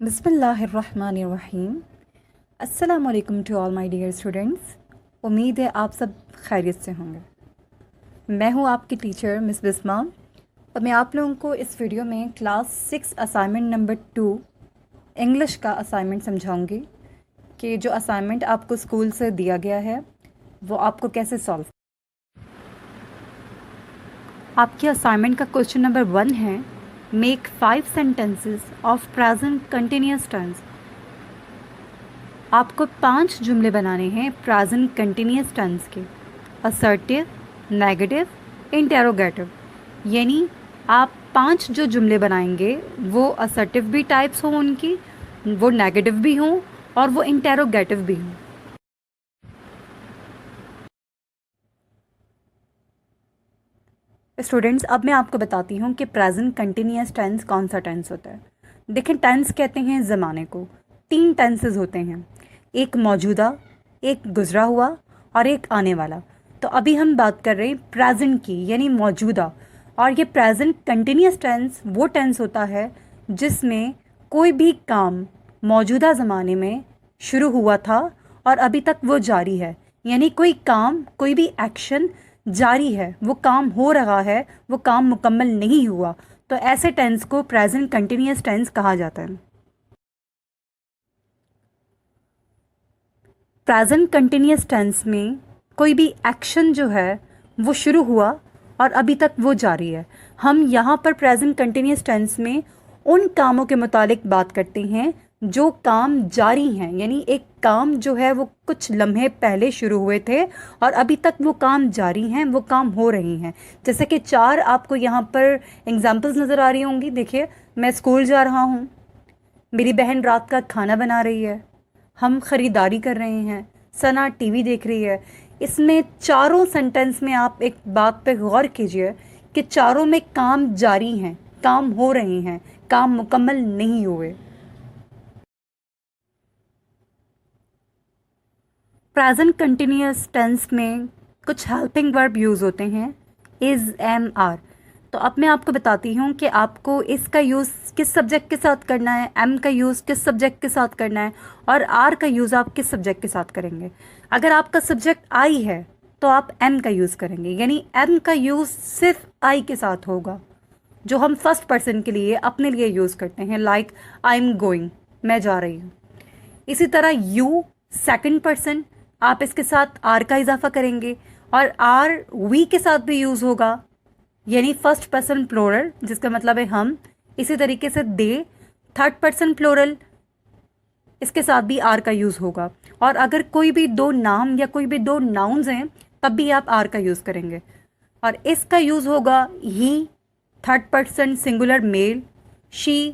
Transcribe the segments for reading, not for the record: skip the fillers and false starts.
बिस्मिल्लाहिर्रहमानिर्रहीम। अस्सलाम वालेकुम to all my dear students. उम्मीद है आप सब खैरियत से होंगे। मैं हूँ आपकी टीचर मिस बिस्मा और मैं आप लोगों को इस वीडियो में क्लास 6 असाइनमेंट नंबर 2 इंग्लिश का असाइनमेंट समझाऊंगी कि जो असाइनमेंट आपको स्कूल से दिया गया है वो आपको कैसे सॉल्व। आपके असाइनमेंट का क्वेश्चन नंबर 1 है, make 5 sentences of present continuous tense. आपको 5 जुमले बनाने हैं प्रेजेंट कंटिन्यूस टेंस के, असर्टिव, नेगेटिव, इंटेरोगेटिव। यानी आप 5 जो जुमले बनाएंगे वो असर्टिव भी टाइप्स हों उनकी, वो नेगेटिव भी हों और वो इंटेरोगेटिव भी हों। स्टूडेंट्स, अब मैं आपको बताती हूँ कि प्रेजेंट कंटिन्यूस टेंस कौन सा टेंस होता है। देखें, टेंस कहते हैं ज़माने को। 3 टेंसेस होते हैं, एक मौजूदा, एक गुजरा हुआ और एक आने वाला। तो अभी हम बात कर रहे हैं प्रेजेंट की, यानी मौजूदा। और ये प्रेजेंट कंटिन्यूस टेंस वो टेंस होता है जिसमें कोई भी काम मौजूदा ज़माने में शुरू हुआ था और अभी तक वो जारी है। यानी कोई काम, कोई भी एक्शन जारी है, वो काम हो रहा है, वो काम मुकम्मल नहीं हुआ। तो ऐसे टेंस को प्रेजेंट कंटिन्यूस टेंस कहा जाता है। प्रेजेंट कंटिन्यूस टेंस में कोई भी एक्शन जो है वो शुरू हुआ और अभी तक वो जारी है। हम यहाँ पर प्रेजेंट कंटिन्यूस टेंस में उन कामों के मुतालिक बात करते हैं जो काम जारी हैं। यानी एक काम जो है वो कुछ लम्हे पहले शुरू हुए थे और अभी तक वो काम जारी हैं, वो काम हो रही हैं। जैसे कि 4 आपको यहाँ पर एग्जाम्पल्स नज़र आ रही होंगी। देखिए, मैं स्कूल जा रहा हूँ, मेरी बहन रात का खाना बना रही है, हम ख़रीदारी कर रहे हैं, सना टीवी देख रही है। इसमें चारों सेंटेंस में आप एक बात पे गौर कीजिए कि चारों में काम जारी हैं, काम हो रहे हैं, काम मुकम्मल नहीं हुए। प्रेजेंट कंटिन्यूस टेंस में कुछ हेल्पिंग वर्ब यूज़ होते हैं, इज़, एम, आर। तो अब मैं आपको बताती हूँ कि आपको इसका यूज़ किस सब्जेक्ट के साथ करना है, एम का यूज़ किस सब्जेक्ट के साथ करना है और आर का यूज़ आप किस सब्जेक्ट के साथ करेंगे। अगर आपका सब्जेक्ट आई है तो आप एम का यूज़ करेंगे, यानी एम का यूज़ सिर्फ आई के साथ होगा, जो हम फर्स्ट पर्सन के लिए अपने लिए यूज़ करते हैं, लाइक आई एम गोइंग, मैं जा रही हूँ। इसी तरह यू, सेकंड पर्सन, आप इसके साथ आर का इजाफा करेंगे और आर वी के साथ भी यूज़ होगा, यानी फर्स्ट पर्सन प्लोरल, जिसका मतलब है हम। इसी तरीके से दे, थर्ड पर्सन प्लोरल, इसके साथ भी आर का यूज़ होगा। और अगर कोई भी 2 नाम या कोई भी 2 नाउन्स हैं तब भी आप आर का यूज़ करेंगे। और इसका यूज़ होगा ही, third person singular male, she,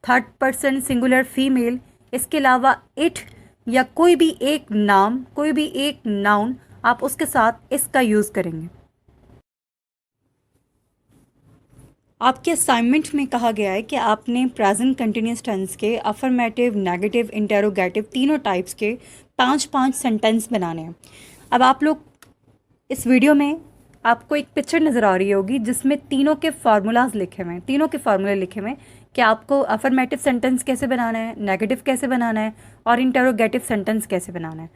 third person singular female. इसके अलावा इट या कोई भी एक नाम, कोई भी एक नाउन, आप उसके साथ इसका यूज़ करेंगे। आपके असाइनमेंट में कहा गया है कि आपने प्रेजेंट कंटिन्यूस टेंस के अफर्मेटिव, नेगेटिव, इंटेरोगेटिव तीनों टाइप्स के 5-5 सेंटेंस बनाने हैं। अब आप लोग इस वीडियो में आपको एक पिक्चर नज़र आ रही होगी जिसमें तीनों के फार्मूलाज लिखे हुए हैं, तीनों के फार्मूले लिखे हुए हैं कि आपको अफर्मेटिव सेंटेंस कैसे बनाना है, नेगेटिव कैसे बनाना है और इंटेरोगेटिव सेंटेंस कैसे बनाना है।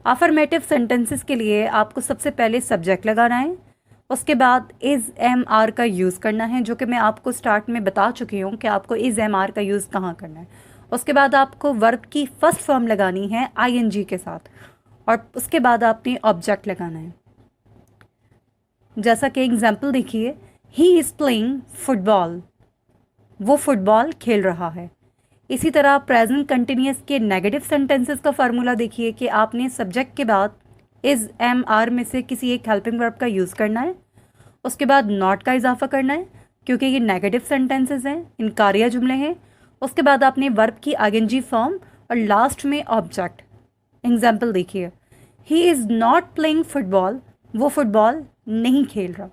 अफर्मेटिव सेंटेंसेस के लिए आपको सबसे पहले सब्जेक्ट लगाना है, उसके बाद इज़, एम, आर का यूज़ करना है, जो कि मैं आपको स्टार्ट में बता चुकी हूँ कि आपको इज़, एम, आर का यूज़ कहाँ करना है। उसके बाद आपको वर्ब की फर्स्ट फॉर्म लगानी है आईएनजी के साथ और उसके बाद आपने ऑब्जेक्ट लगाना है। जैसा कि एग्जाम्पल देखिए, ही इज़ प्लेइंग फुटबॉल, वो फुटबॉल खेल रहा है। इसी तरह प्रेजेंट कंटिन्यूस के नेगेटिव सेंटेंसेस का फार्मूला देखिए कि आपने सब्जेक्ट के बाद इज़, एम, आर में से किसी एक हेल्पिंग वर्ब का यूज़ करना है, उसके बाद नॉट का इजाफा करना है क्योंकि ये नेगेटिव सेंटेंसेस हैं, इनकारिया जुमले हैं। उसके बाद आपने वर्ब की आईएनजी फॉर्म और लास्ट में ऑब्जेक्ट। एग्जाम्पल देखिए, he is not playing football, वो फुटबॉल नहीं खेल रहा।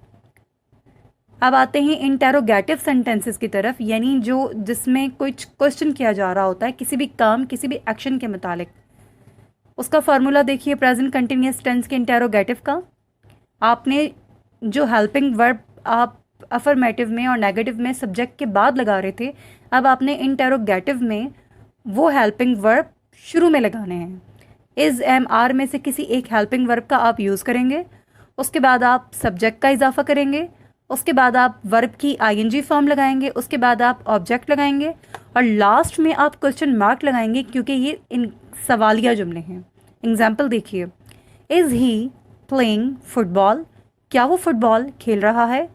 अब आते हैं इंटेरोगेटिव सेंटेंसेस की तरफ, यानी जिसमें कुछ क्वेश्चन किया जा रहा होता है किसी भी काम, किसी भी एक्शन के मुतालिक। उसका फार्मूला देखिए प्रेजेंट कंटिन्यूस टेंस के इंटेरोगेटिव का। आपने जो हेल्पिंग वर्ब आप अफर्मेटिव में और नेगेटिव में सब्जेक्ट के बाद लगा रहे थे, अब आपने इंटेरोगेटिव में वो हेल्पिंग वर्ब शुरू में लगाने हैं। इज़ एम आर में से किसी एक हेल्पिंग वर्ब का आप यूज़ करेंगे, उसके बाद आप सब्जेक्ट का इजाफा करेंगे, उसके बाद आप वर्ब की आईएनजी फॉर्म लगाएंगे, उसके बाद आप ऑब्जेक्ट लगाएंगे और लास्ट में आप क्वेश्चन मार्क लगाएंगे क्योंकि ये इन सवालिया जुमले हैं। एग्जाम्पल देखिए, इज़ ही प्लेइंग फुटबॉल, क्या वो फुटबॉल खेल रहा है।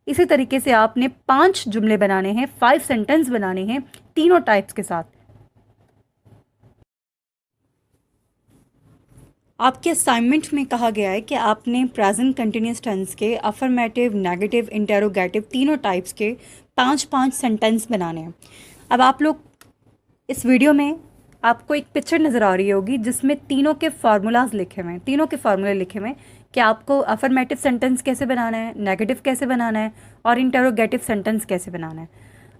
इसी तरीके से आपने 5 जुमले बनाने हैं, 5 सेंटेंस बनाने हैं तीनों टाइप्स के साथ। आपके असाइनमेंट में कहा गया है कि आपने प्रेजेंट कंटिन्यूस टेंस के अफर्मेटिव, नेगेटिव, इंटेरोगेटिव तीनों टाइप्स के 5-5 सेंटेंस बनाने हैं। अब आप लोग इस वीडियो में आपको एक पिक्चर नज़र आ रही होगी जिसमें तीनों के फार्मूलाज लिखे हुए हैं, तीनों के फार्मूले लिखे हुए हैं कि आपको अफर्मेटिव सेंटेंस कैसे बनाना है, नेगेटिव कैसे बनाना है और इंटेरोगेटिव सेंटेंस कैसे बनाना है।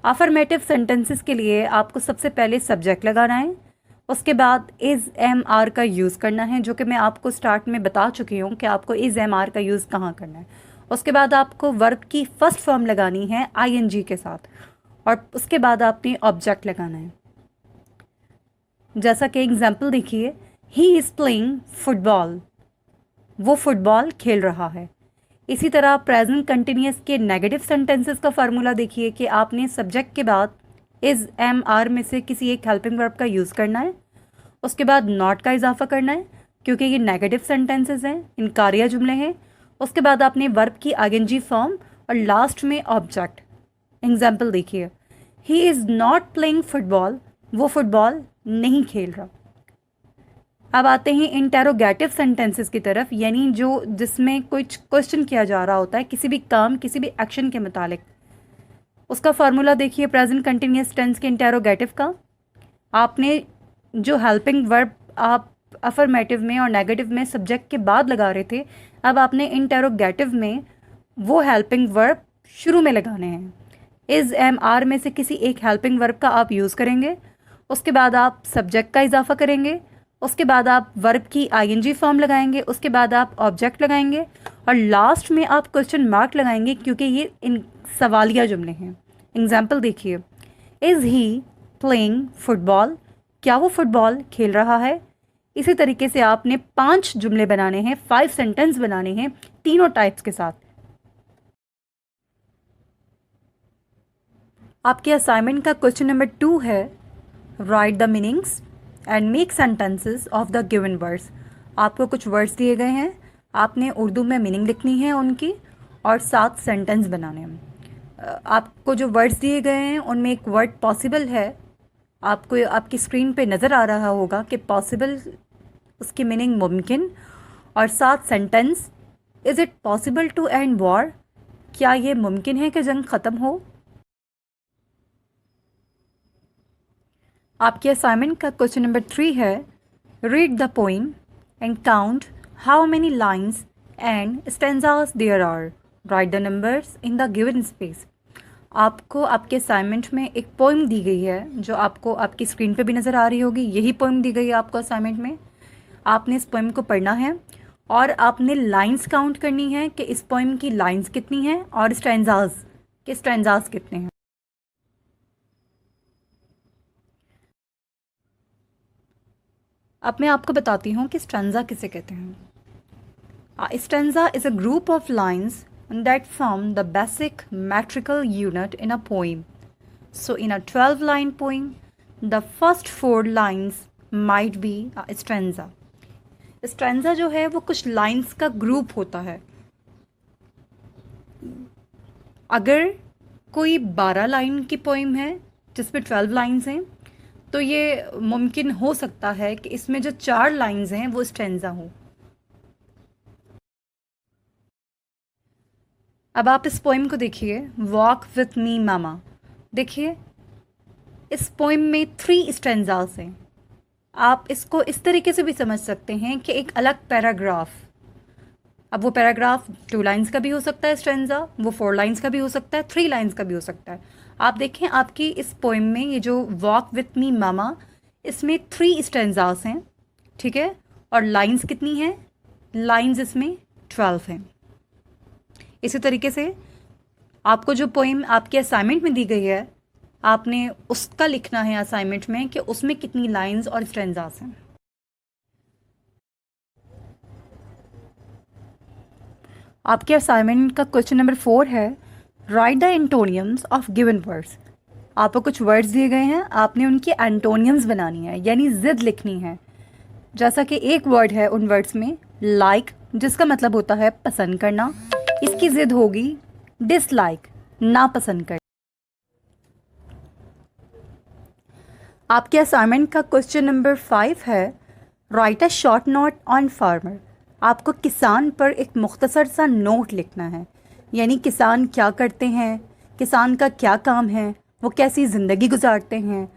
अफर्मेटिव सेंटेंसेस के लिए आपको सबसे पहले सब्जेक्ट लगाना है, उसके बाद इज़ एम आर का यूज़ करना है, जो कि मैं आपको स्टार्ट में बता चुकी हूँ कि आपको इज़ एम आर का यूज़ कहाँ करना है। उसके बाद आपको वर्ब की फर्स्ट फॉर्म लगानी है आईएनजी के साथ और उसके बाद आपने ऑब्जेक्ट लगाना है। जैसा कि एग्जाम्पल देखिए, ही इज़ प्लेइंग फुटबॉल, वो फुटबॉल खेल रहा है। इसी तरह प्रेजेंट कंटिन्यूस के नेगेटिव सेंटेंसेस का फार्मूला देखिए कि आपने सब्जेक्ट के बाद इज़ एम आर में से किसी एक हेल्पिंग वर्ब का यूज़ करना है, उसके बाद नॉट का इजाफा करना है क्योंकि ये नेगेटिव सेंटेंसेस हैं, इनकारिया जुमले हैं। उसके बाद आपने वर्ब की आईएनजी फॉर्म और लास्ट में ऑब्जेक्ट। एग्जाम्पल देखिए, he is not playing football, वो फुटबॉल नहीं खेल रहा। अब आते हैं इंटेरोगेटिव सेंटेंसेस की तरफ, यानी जिसमें कुछ क्वेश्चन किया जा रहा होता है किसी भी काम, किसी भी एक्शन के मुतालिक। उसका फार्मूला देखिए प्रेजेंट कंटिन्यूस टेंस के इंटेरोगेटिव का। आपने जो हेल्पिंग वर्ब आप अफर्मेटिव में और नेगेटिव में सब्जेक्ट के बाद लगा रहे थे, अब आपने इंटेरोगेटिव में वो हेल्पिंग वर्ब शुरू में लगाने हैं। इज़ एम आर में से किसी एक हेल्पिंग वर्ब का आप यूज़ करेंगे, उसके बाद आप सब्जेक्ट का इजाफा करेंगे, उसके बाद आप वर्ब की आईएनजी फॉर्म लगाएंगे, उसके बाद आप ऑब्जेक्ट लगाएंगे और लास्ट में आप क्वेश्चन मार्क लगाएंगे क्योंकि ये इन सवालिया जुमले हैं। एग्जाम्पल देखिए, इज़ ही प्लेइंग फुटबॉल, क्या वो फुटबॉल खेल रहा है। इसी तरीके से आपने 5 जुमले बनाने हैं, 5 सेंटेंस बनाने हैं तीनों टाइप्स के साथ। आपके असाइनमेंट का क्वेश्चन नंबर 2 है, right the meanings and make sentences of the given words. आपको कुछ वर्ड्स दिए गए हैं, आपने उर्दू में मीनिंग लिखनी है उनकी और 7 सेंटेंस बनाने हैं। आपको जो वर्ड्स दिए गए हैं उनमें एक वर्ड पॉसिबल है, आपको आपकी स्क्रीन पे नज़र आ रहा होगा कि पॉसिबल, उसकी मीनिंग मुमकिन, और 7 sentence, is it possible to end war, क्या ये मुमकिन है कि जंग ख़त्म हो। आपके असाइनमेंट का क्वेश्चन नंबर 3 है, read the poem and count how many lines and stanzas there are, write the numbers in the given space. आपको आपके असाइनमेंट में एक पोइम दी गई है जो आपको आपकी स्क्रीन पे भी नज़र आ रही होगी। यही पोइम दी गई है आपको असाइनमेंट में। आपने इस पोइम को पढ़ना है और आपने लाइंस काउंट करनी है कि इस पोइम की लाइंस कितनी हैं और स्टैंजास कितने हैं। अब मैं आपको बताती हूँ कि स्टैंजा किसे कहते हैं। Stanza is a group of lines that form the basic metrical unit in a poem. So in a 12-line poem, the first 4 lines might be a stanza. Stanza जो है वो कुछ लाइन्स का ग्रुप होता है। अगर कोई 12 लाइन की पोइम है जिसमें 12 लाइन्स हैं तो ये मुमकिन हो सकता है कि इसमें जो 4 लाइन्स हैं वो स्टैंजा हो। अब आप इस पोइम को देखिए, वॉक विथ मी मामा। देखिए इस पोइम में 3 स्टैंजास हैं। आप इसको इस तरीके से भी समझ सकते हैं कि एक अलग पैराग्राफ, अब वो पैराग्राफ 2 लाइन्स का भी हो सकता है स्टैंजा, वो 4 लाइन्स का भी हो सकता है, 3 लाइन्स का भी हो सकता है। आप देखें आपकी इस पोइम में ये जो वॉक विथ मी मामा, इसमें 3 स्टैंजास हैं, ठीक है, और लाइन्स कितनी हैं, लाइन्स इसमें 12 हैं। इसी तरीके से आपको जो पोइम आपके असाइनमेंट में दी गई है, आपने उसका लिखना है असाइनमेंट में कि उसमें कितनी लाइंस और स्ट्रेंजास हैं। आपके असाइनमेंट का क्वेश्चन नंबर 4 है, right the एंटोनियम्स of given words. आपको कुछ वर्ड्स दिए गए हैं, आपने उनकी एंटोनियम्स बनानी है, यानी ज़िद लिखनी है। जैसा कि एक वर्ड है उन वर्ड्स में लाइक, जिसका मतलब होता है पसंद करना, इसकी ज़िद होगी डिसलाइक, नापसंद करना। आपके असाइनमेंट का क्वेश्चन नंबर 5 है, right a short note on farmer. आपको किसान पर एक मुख्तसर सा नोट लिखना है, यानी किसान क्या करते हैं, किसान का क्या काम है, वो कैसी ज़िंदगी गुजारते हैं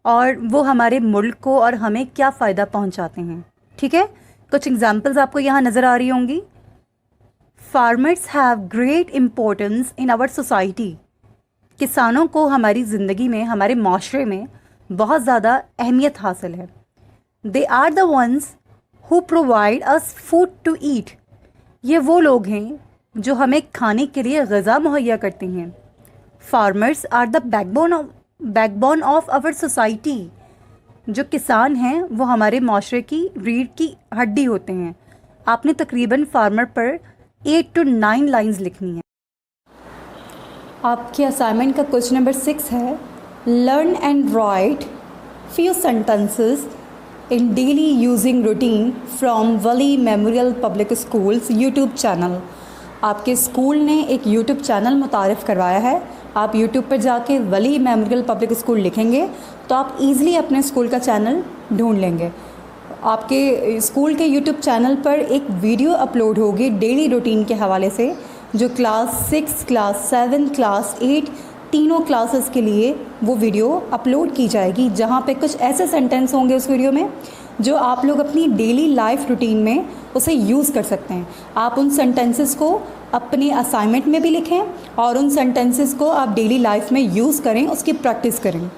और वो हमारे मुल्क को और हमें क्या फ़ायदा पहुंचाते हैं। ठीक है, कुछ एग्जांपल्स आपको यहाँ नज़र आ रही होंगी। Farmers have great importance in our society. किसानों को हमारी ज़िंदगी में, हमारे माशरे में बहुत ज़्यादा अहमियत हासिल है। They are the ones who provide us food to eat. ये वो लोग हैं जो हमें खाने के लिए ग़िज़ा मुहैया करते हैं। Farmers are the backbone of our society. जो किसान हैं वो हमारे माशरे की रीढ़ की हड्डी होते हैं। आपने तकरीबन फार्मर पर 8 to 9 लाइंस लिखनी है। आपके असाइनमेंट का क्वेश्चन नंबर 6 है, learn and right few sentences in daily using routine from Wali memorial public schools YouTube channel. आपके स्कूल ने एक यूट्यूब चैनल मुतारिफ़ करवाया है। आप यूट्यूब पर जाके वली मेमोरियल पब्लिक स्कूल लिखेंगे तो आप इजीली अपने स्कूल का चैनल ढूंढ लेंगे। आपके स्कूल के यूट्यूब चैनल पर एक वीडियो अपलोड होगी डेली रूटीन के हवाले से, जो क्लास 6, क्लास 7, क्लास 8 तीनों क्लासेस के लिए वो वीडियो अपलोड की जाएगी, जहाँ पे कुछ ऐसे सेंटेंस होंगे उस वीडियो में जो आप लोग अपनी डेली लाइफ रूटीन में उसे यूज़ कर सकते हैं। आप उन सेंटेंसेस को अपने असाइनमेंट में भी लिखें और उन सेंटेंसेस को आप डेली लाइफ में यूज़ करें, उसकी प्रैक्टिस करें।